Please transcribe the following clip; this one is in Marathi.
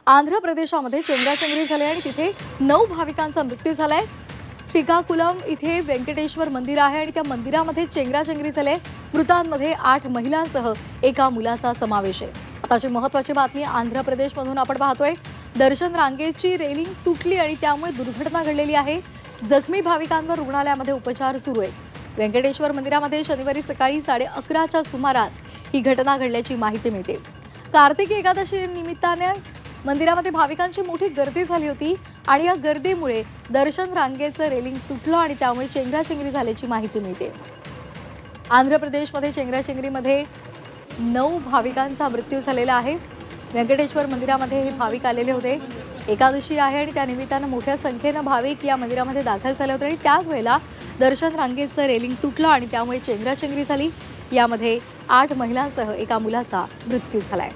आंध्र प्रदेशामध्ये चेंगराचेंगरी झाली आणि तिथे 9 भाविकांचा मृत्यू झालाय। श्रीकाकुलम इथे व्यंकटेश्वर मंदिर आहे आणि त्या मंदिरामध्ये चेंगराचेंगरी झाली। मृतांमध्ये 8 महिलांसह एका मुलाचा समावेश आहे। आताची महत्त्वाची बातमी आंध्र प्रदेशमधून आपण पाहतोय। दर्शन रांगेची रेलिंग तुटली आणि त्यामुळे दुर्घटना घडलेली आहे। जखमी भाविकांवर रुग्णालयामध्ये उपचार सुरू आहेत। व्यंकटेश्वर मंदिरामध्ये शनिवारी सकाळी 11:30च्या सुमारास ही घटना घडल्याची माहिती मिळते। कार्तिकी एकादशी निमित्ताने मंदिरामध्ये भाविकांची मोठी गर्दी झाली होती आणि या गर्दीमुळे दर्शन रांगेचं रेलिंग तुटलं आणि त्यामुळे चेंगराचेंगरी झाल्याची माहिती मिळते। आंध्र प्रदेशमध्ये चेंगराचेंगरीमध्ये 9 भाविकांचा मृत्यू झालेला आहे। व्यंकटेश्वर मंदिरामध्ये हे भाविक आलेले होते। एकादशी आहे आणि त्या निमित्ताने मोठ्या संख्येने भाविक या मंदिरामध्ये दाखल झाले होते आणि त्याच वेळेला दर्शन रांगेचं रेलिंग तुटलं आणि त्यामुळे चेंगराचेंगरी झाली। यामध्ये 8 महिलांसह एका मुलाचा मृत्यू झालाय।